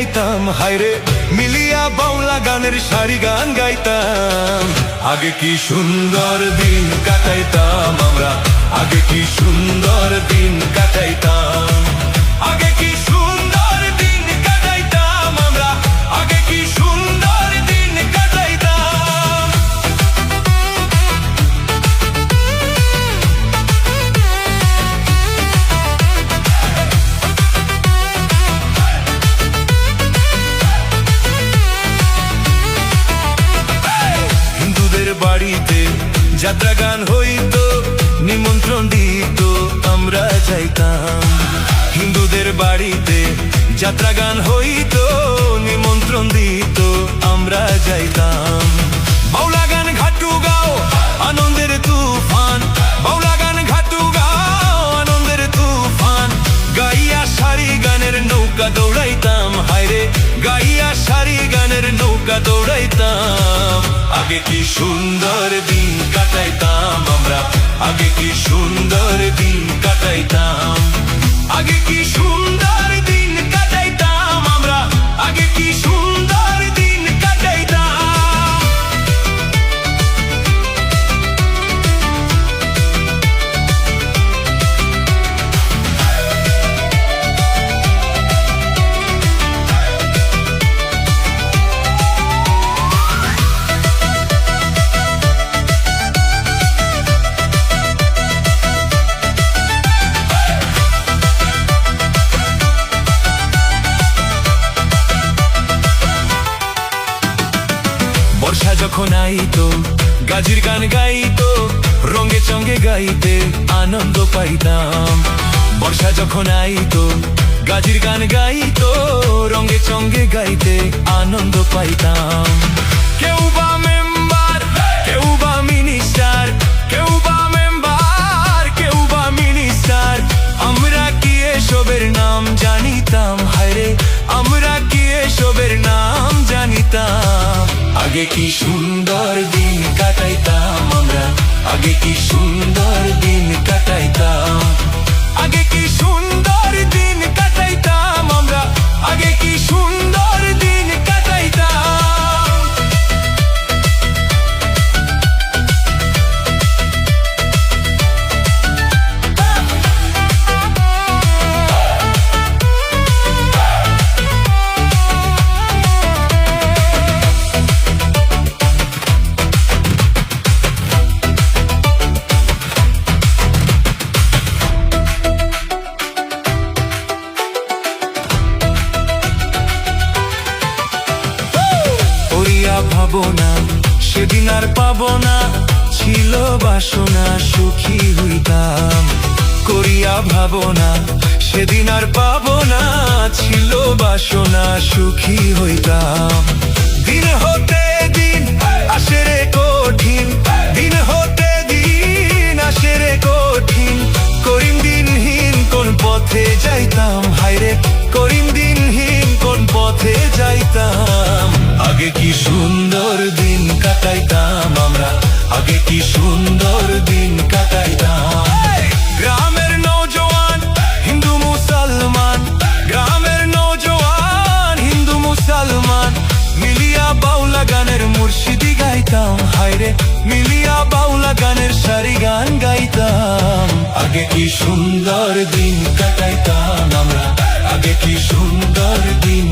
গাইতাম, হায়রে মিলিয়া বাউলা গানের সারি গান গাইতাম। আগে কি সুন্দর দিন কাটাইতাম আমরা, আগে কি সুন্দর দিন কাটাইতাম, আগে কি সুন্দর দিন কাটাইতাম আমরা, আগে কি সুন্দর দিন কাটাইতাম। হিন্দুদের বাড়িতে যাত্রা গান হইতো, নিমন্ত্রণ দিত আমরা যাইতাম। হিন্দুদের বাড়িতে যাত্রা গান হইতো, নিমন্ত্রণ দিত আমরা যাইতাম। বাউলা গান ঘাটু গাও আনন্দের তুফান, বাউলা গান ঘাটু গাও আনন্দের তুফান। গাইয়া সারি গানের নৌকা দৌড়াইতাম, হায়রে গাইয়া সারি গানের নৌকা দৌড়াইতাম। আগে কি সুন্দর দিন কাটাইতাম আমরা, আগে কি সুন্দর দিন কাটাইতাম, আগে কি সুন্দর দিন কাটাইতাম আমরা, আগে কি সুন্দর দিন কাটাইতাম। বর্ষা যখন আইতো গাজির গান গাইতো, রঙে চঙ্গে গাইতে আনন্দ পাইতাম। বর্ষা যখন আইতো গাজির গান গাইতো, রঙে চঙ্গে গাইতে আনন্দ পাইতাম। কেউ বা মেম্বার, কেউ বা মিনিস্টার, কেউ বা মেম্বার, কেউ বা মিনিস্টার, আমরা কি এসবের নাম জানিতাম, হায়রে আমরা কি এসবের নাম জানিতাম। আগে কি সুন্দর দিন কাটাইতাম আমরা, আগে কি সুন্দর দিন কাটাইতাম, আগে কি সুন্দর দিন কাটাইতাম আমরা, আগে কি সুন্দর দিন কাটাইতাম। ভাবো না সেদিন আর পাবো না, ছিল বাসনা সুখী হইতাম। করিয়া ভাবো না সেদিন আর পাবো না, ছিল বাসনা সুখী হইতাম। দিন হতে দিন আসে রে কঠিন, দিন হতে দিন আসে রে কঠিন। করিম দিনহীন কোন পথে যাইতাম, হায়রে করিম দিনহীন কোন পথে যাইতাম। আগে কি সুন্দর দিন কাটাইতাম আমরা, আগে কি সুন্দর দিন কাটাইতাম। গ্রামের নওজওয়ান হিন্দু মুসলমান, গ্রামের নওজওয়ান হিন্দু মুসলমান, মিলিয়া বাউলা গানের মুর্শিদি গাইতাম, হায়রে মিলিয়া বাউলা গানের সারি গান গাইতাম। আগে কি সুন্দর দিন কাটাইতাম আমরা, আগে কি সুন্দর দিন